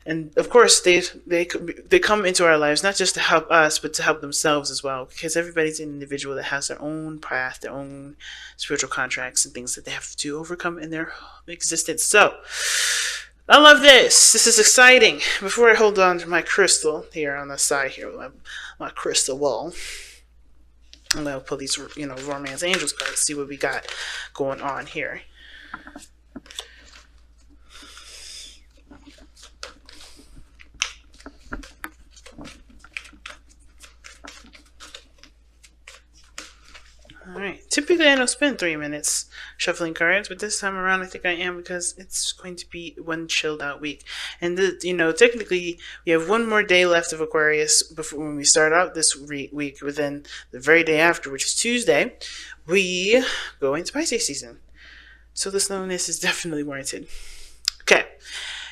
And of course, they come into our lives not just to help us, but to help themselves as well. Because everybody's an individual that has their own path, their own spiritual contracts, and things that they have to overcome in their existence. So, I love this. This is exciting. Before I hold on to my crystal here on the side here, my crystal ball, I'm gonna pull these, romance angels cards. See what we got going on here. Alright, typically I don't spend 3 minutes shuffling cards, but this time around I think I am because it's going to be one chilled out week. And, technically we have one more day left of Aquarius before when we start out this week, but then the very day after, which is Tuesday, we go into Pisces season. So the slowness is definitely warranted. Okay.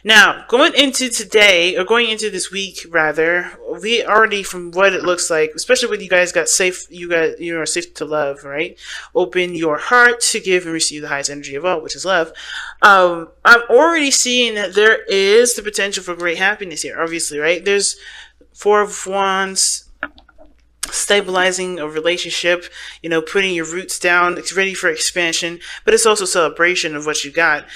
Now, going into today, or going into this week, rather, we already, from what it looks like, especially when you guys got safe, you are safe to love, right? Open your heart to give and receive the highest energy of all, which is love. I'm already seeing that there is the potential for great happiness here, obviously, right? There's Four of Wands, stabilizing a relationship, putting your roots down, it's ready for expansion, but it's also celebration of what you got.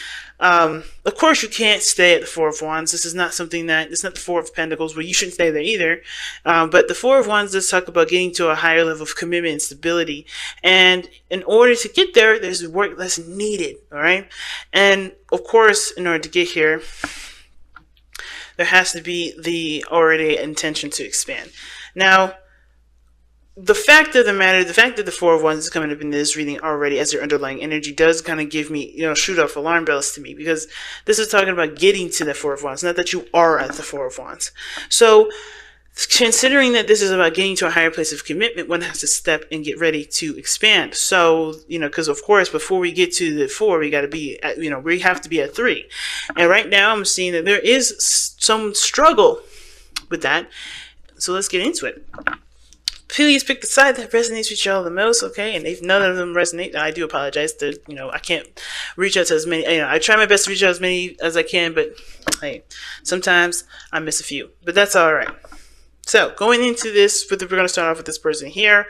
Of course, you can't stay at the Four of Wands. This is not something that, it's not the Four of Pentacles, where you shouldn't stay there either. But the Four of Wands does talk about getting to a higher level of commitment and stability. And in order to get there, there's work that's needed, all right? And of course, in order to get here, there has to be the already intention to expand. Now, the fact of the matter, the fact that the Four of Wands is coming up in this reading already as your underlying energy does kind of give me, shoot off alarm bells to me, because this is talking about getting to the Four of Wands, not that you are at the Four of Wands. So, considering that this is about getting to a higher place of commitment, one has to step and get ready to expand. So, because of course, before we get to the 4, we got to be at, we have to be at 3. And right now I'm seeing that there is some struggle with that. So let's get into it. Please pick the side that resonates with y'all the most, okay? And if none of them resonate, I do apologize. I can't reach out to as many. I try my best to reach out as many as I can, but hey, sometimes I miss a few. But that's all right. So going into this, we're going to start off with this person here,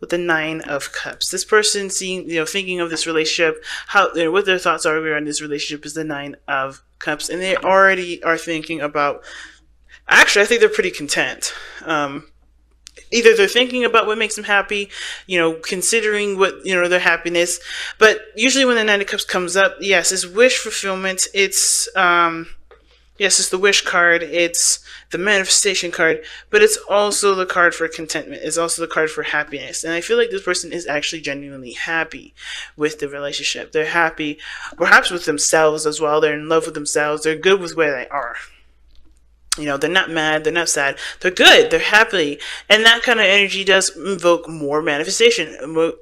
with the Nine of Cups. This person thinking of this relationship, what their thoughts are around this relationship is the Nine of Cups, and they already are thinking about. Actually, I think they're pretty content. Either they're thinking about what makes them happy, considering what, their happiness. But usually when the Nine of Cups comes up, yes, it's wish fulfillment. It's, yes, it's the wish card. It's the manifestation card. But it's also the card for contentment. It's also the card for happiness. And I feel like this person is actually genuinely happy with the relationship. They're happy, perhaps with themselves as well. They're in love with themselves. They're good with where they are. They're not mad, they're not sad, they're good, they're happy. And that kind of energy does invoke more manifestation,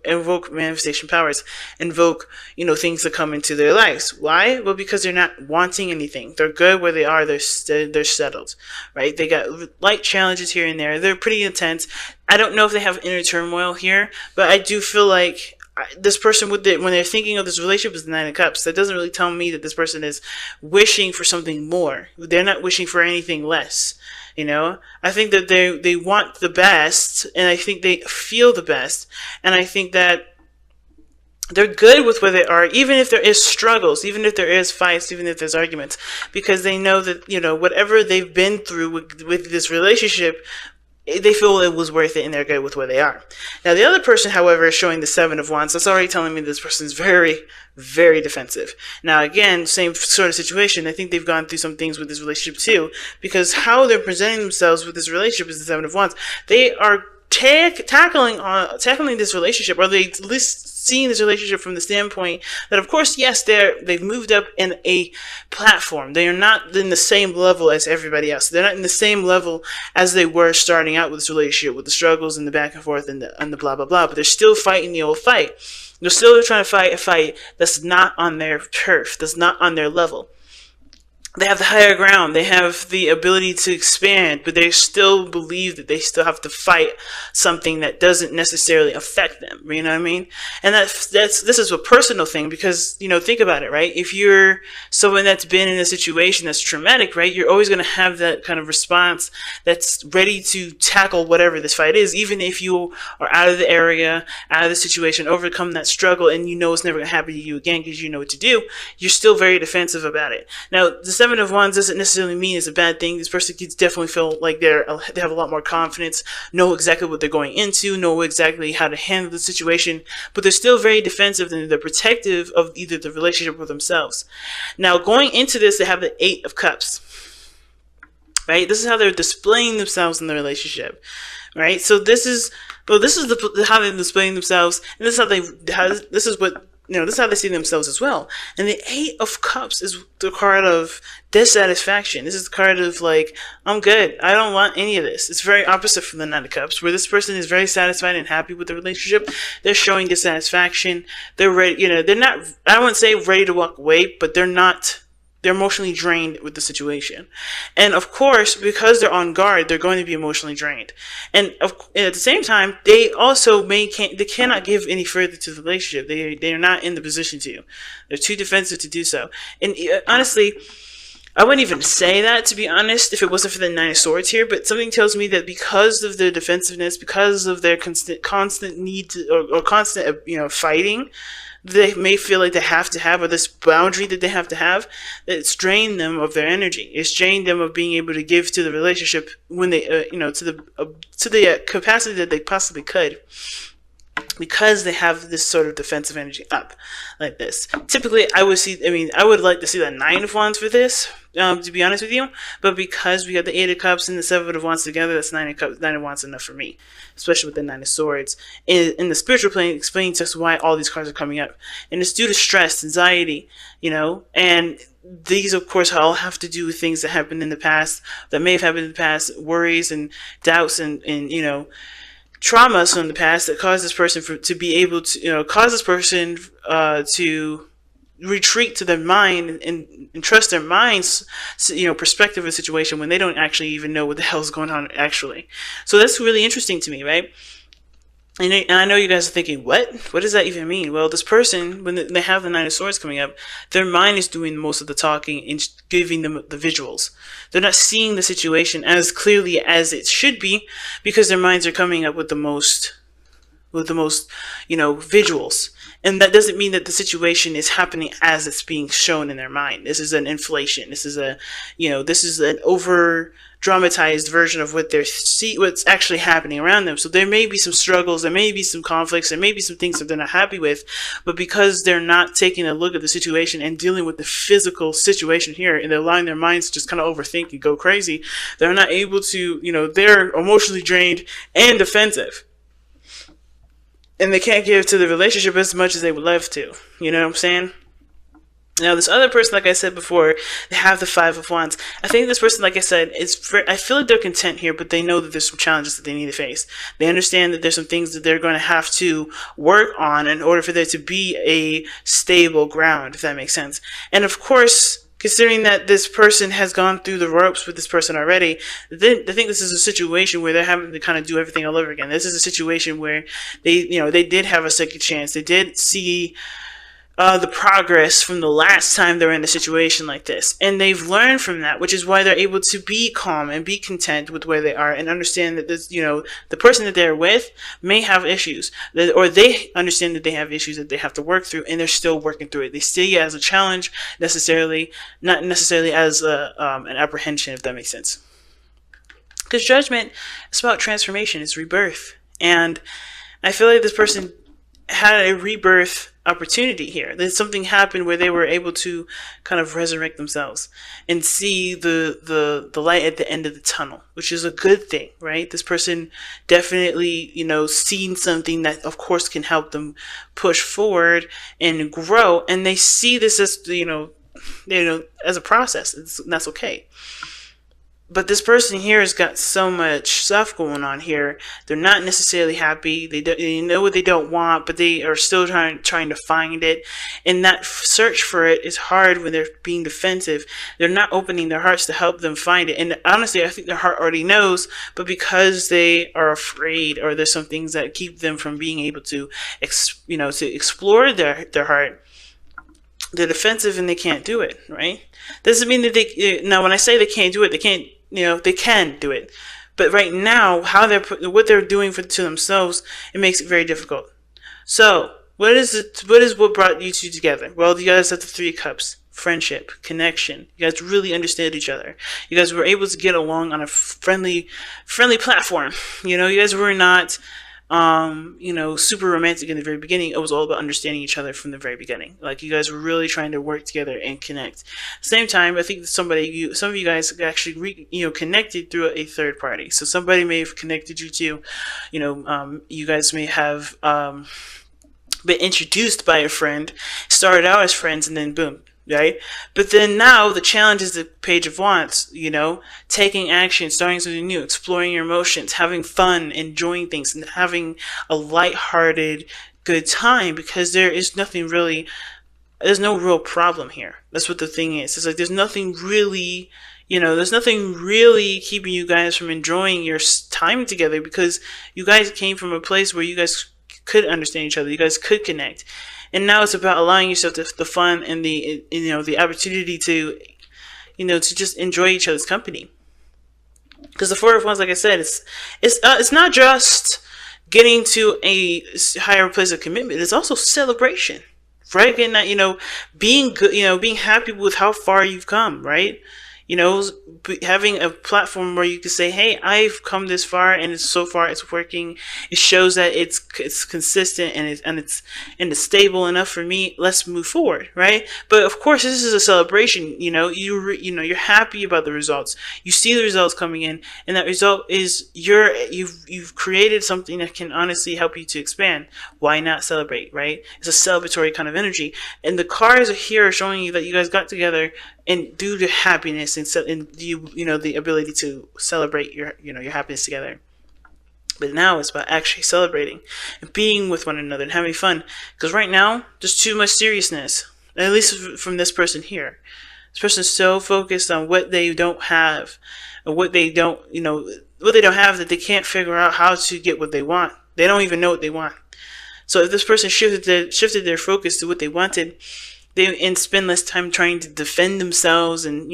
invoke manifestation powers, invoke, things that come into their lives. Why? Well, because they're not wanting anything. They're good where they are, they're settled, right? They got light challenges here and there. They're pretty intense. I don't know if they have inner turmoil here, but I do feel like this person, when they're thinking of this relationship as the Nine of Cups, that doesn't really tell me that this person is wishing for something more. They're not wishing for anything less. I think that they want the best, and I think they feel the best, and I think that they're good with where they are, even if there is struggles, even if there is fights, even if there's arguments, because they know that, whatever they've been through with this relationship, they feel it was worth it, and they're good with where they are. Now, the other person, however, is showing the Seven of Wands. That's already telling me this person is very, very defensive. Now, again, same sort of situation. I think they've gone through some things with this relationship too, because how they're presenting themselves with this relationship is the Seven of Wands. They are tackling this relationship, or they at least seeing this relationship from the standpoint that, of course, yes, they've moved up in a platform. They are not in the same level as everybody else. They're not in the same level as they were starting out with this relationship, with the struggles and the back and forth and the blah blah blah. But they're still fighting the old fight. They're still trying to fight a fight that's not on their turf, that's not on their level. they have the higher ground. They have the ability to expand, but they still believe that they still have to fight something that doesn't necessarily affect them. You know what I mean? And this is a personal thing because, think about it, right? If you're someone that's been in a situation that's traumatic, right, you're always going to have that kind of response that's ready to tackle whatever this fight is, even if you are out of the area, out of the situation, overcome that struggle, and it's never going to happen to you again because you know what to do. You're still very defensive about it. Now, the Seven of Wands doesn't necessarily mean it's a bad thing. This person could definitely feel like they have a lot more confidence, know exactly what they're going into, know exactly how to handle the situation, but they're still very defensive and they're protective of either the relationship or themselves. Now, going into this, they have the Eight of Cups, right? This is how they're displaying themselves in the relationship, right? So this is how they're displaying themselves, and this is how they see themselves as well. And the Eight of Cups is the card of dissatisfaction. This is the card of like, I'm good. I don't want any of this. It's very opposite from the Nine of Cups, where this person is very satisfied and happy with the relationship. They're showing dissatisfaction. They're ready, they're not, I wouldn't say ready to walk away, but they're emotionally drained with the situation. And of course, because they're on guard, they're going to be emotionally drained. And at the same time, they also they cannot give any further to the relationship. They are not in the position to. They're too defensive to do so. And honestly, I wouldn't even say that, to be honest, if it wasn't for the Nine of Swords here, but something tells me that because of their defensiveness, because of their constant need to, or constant, fighting, they may feel like they have to have, or this boundary that they have to have, that it's drained them of their energy. It's drained them of being able to give to the relationship when they, to the capacity that they possibly could, because they have this sort of defensive energy up like this. Typically, I would like to see the Nine of Wands for this, to be honest with you, but because we got the Eight of Cups and the Seven of Wands together, that's Nine of Wands enough for me, especially with the Nine of Swords. In the spiritual plane, explaining to us why all these cards are coming up. And it's due to stress, anxiety, and these, of course, all have to do with things that happened in the past, that may have happened in the past, worries and doubts and traumas from the past that caused this person to be able to, cause this person to retreat to their mind and trust their mind's, perspective of the situation when they don't actually even know what the hell's going on actually. So that's really interesting to me, right? And I know you guys are thinking, what does that even mean? Well, this person, when they have the Nine of Swords coming up, their mind is doing most of the talking and giving them the visuals. They're not seeing the situation as clearly as it should be because their minds are coming up with the most, visuals. And that doesn't mean that the situation is happening as it's being shown in their mind. This is an inflation. This is an over dramatized version of what's actually happening around them. So there may be some struggles, there may be some conflicts, there may be some things that they're not happy with, but because they're not taking a look at the situation and dealing with the physical situation here, and they're allowing their minds to just kind of overthink and go crazy, they're not able to, they're emotionally drained and defensive. And they can't give to the relationship as much as they would love to. You know what I'm saying? Now, this other person, like I said before, they have the Five of Wands. I think this person, like I said, I feel like they're content here, but they know that there's some challenges that they need to face. They understand that there's some things that they're going to have to work on in order for there to be a stable ground, if that makes sense. And of course, considering that this person has gone through the ropes with this person already, I think this is a situation where they're having to kind of do everything all over again. This is a situation where they did have a second chance. They did see the progress from the last time they were in a situation like this. And they've learned from that, which is why they're able to be calm and be content with where they are and understand that this, the person that they're with may have issues, or they understand that they have issues that they have to work through, and they're still working through it. They see it as a challenge, not necessarily as an apprehension, if that makes sense. Because Judgment is about transformation, it's rebirth. And I feel like this person had a rebirth opportunity here. That something happened where they were able to kind of resurrect themselves and see the light at the end of the tunnel, which is a good thing, right? This person definitely, seen something that of course can help them push forward and grow, and they see this as, as a process, and that's okay. but this person here has got so much stuff going on here. They're not necessarily happy. They know what they don't want, but they are still trying to find it. And that search for it is hard when they're being defensive. They're not opening their hearts to help them find it. And honestly, I think their heart already knows, but because they are afraid, or there's some things that keep them from being able to, to explore their heart, they're defensive and they can't do it, right? Doesn't mean that now when I say they can't do it, they can't, they can do it. But right now, what they're doing to themselves, it makes it very difficult. So, what brought you two together? Well, you guys have the Three of Cups. Friendship, connection. You guys really understood each other. You guys were able to get along on a friendly platform. You guys were not super romantic in the very beginning. It was all about understanding each other from the very beginning. Like, you guys were really trying to work together and connect. At the same time, I think some of you guys actually connected through a third party. So somebody may have connected you to, you guys may have been introduced by a friend, started out as friends, and then boom. Right? But then now the challenge is the Page of Wands, taking action, starting something new, exploring your emotions, having fun, enjoying things, and having a lighthearted, good time, because there's no real problem here. That's what the thing is. It's like there's nothing really keeping you guys from enjoying your time together, because you guys came from a place where you guys could understand each other, you guys could connect. And now it's about allowing yourself the fun and the opportunity to, to just enjoy each other's company. Because the Four of Wands, like I said, it's not just getting to a higher place of commitment. It's also celebration, right? Getting that, being good, being happy with how far you've come, right? Having a platform where you can say, hey, I've come this far, and so far it's working. It shows that it's consistent and it's stable enough for me. Let's move forward, right? But of course, this is a celebration. You're happy about the results. You see the results coming in, and that result is you've created something that can honestly help you to expand. Why not celebrate, right? It's a celebratory kind of energy, and the cards here are showing you that you guys got together, and due to happiness and the ability to celebrate your happiness together. But now it's about actually celebrating and being with one another and having fun. Because right now there's too much seriousness, at least from this person here. This person's so focused on what they don't have, or what they don't have, that they can't figure out how to get what they want. They don't even know what they want. So if this person shifted their focus to what they wanted, and spend less time trying to defend themselves and,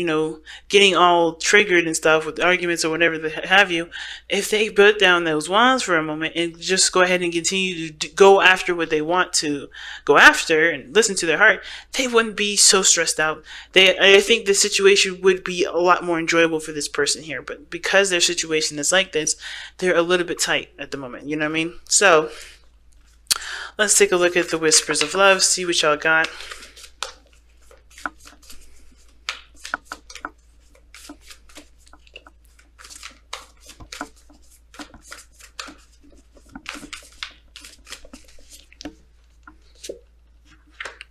getting all triggered and stuff with arguments or whatever they have you, if they put down those wands for a moment and just go ahead and continue to go after what they want to go after and listen to their heart, they wouldn't be so stressed out. I think the situation would be a lot more enjoyable for this person here. But because their situation is like this, they're a little bit tight at the moment. You know what I mean? So let's take a look at the Whispers of Love, see what y'all got.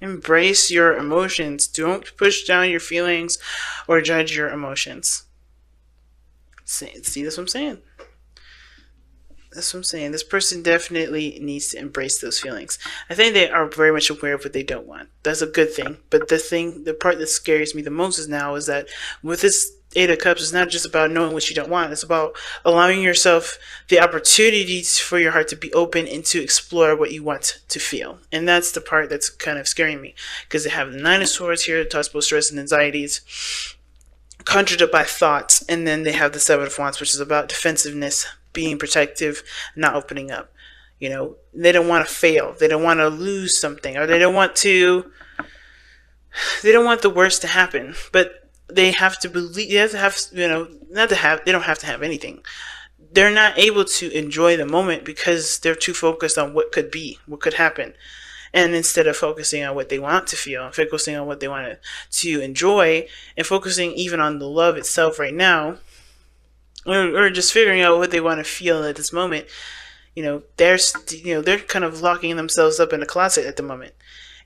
Embrace your emotions. Don't push down your feelings or judge your emotions. See, that's what I'm saying. That's what I'm saying. This person definitely needs to embrace those feelings. I think they are very much aware of what they don't want. That's a good thing. But the part that scares me the most is that with this Eight of Cups, it's not just about knowing what you don't want. It's about allowing yourself the opportunities for your heart to be open and to explore what you want to feel. And that's the part that's kind of scaring me, because they have the Nine of Swords here, that talks about stress and anxieties, conjured up by thoughts, and then they have the Seven of Wands, which is about defensiveness, being protective, not opening up. They don't want to fail. They don't want to lose something, or they don't want the worst to happen. But they have to believe, they don't have to have anything. They're not able to enjoy the moment because they're too focused on what could be, what could happen. And instead of focusing on what they want to feel, focusing on what they want to enjoy, and focusing even on the love itself right now, or just figuring out what they want to feel at this moment, they're kind of locking themselves up in a closet at the moment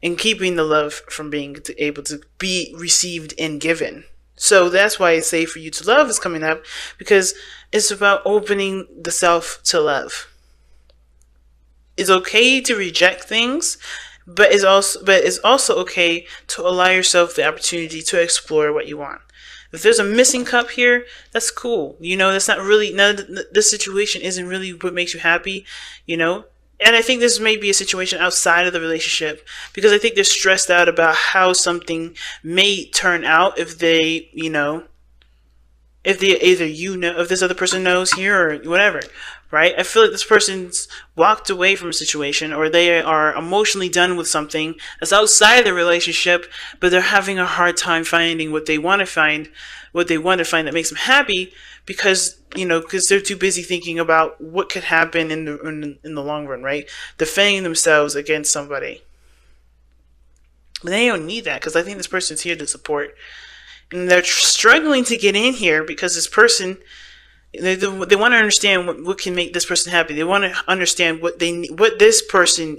and keeping the love from being able to be received and given. So that's why it's safe for you to love is coming up, because it's about opening the self to love. It's okay to reject things, but it's also okay to allow yourself the opportunity to explore what you want. If there's a missing cup here, that's cool. That's not really, this situation isn't really what makes you happy, you know. And I think this may be a situation outside of the relationship, because I think they're stressed out about how something may turn out if they, if they either if this other person knows here or whatever, right? I feel like this person's walked away from a situation, or they are emotionally done with something that's outside the relationship, but they're having a hard time finding what they want to find that makes them happy, because they're too busy thinking about what could happen in the long run, right? Defending themselves against somebody. But they don't need that, because I think this person's here to support, and they're struggling to get in here because this person, they want to understand what can make this person happy. They want to understand what this person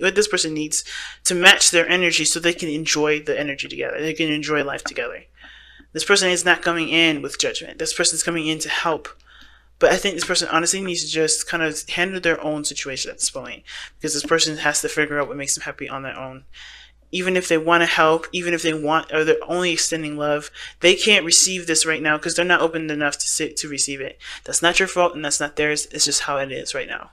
needs to match their energy, so they can enjoy the energy together. They can enjoy life together. This person is not coming in with judgment. This person is coming in to help. But I think this person honestly needs to just kind of handle their own situation at this point, because this person has to figure out what makes them happy on their own. Even if they want to help, even if or they're only extending love, they can't receive this right now because they're not open enough to receive it. That's not your fault, and that's not theirs. It's just how it is right now.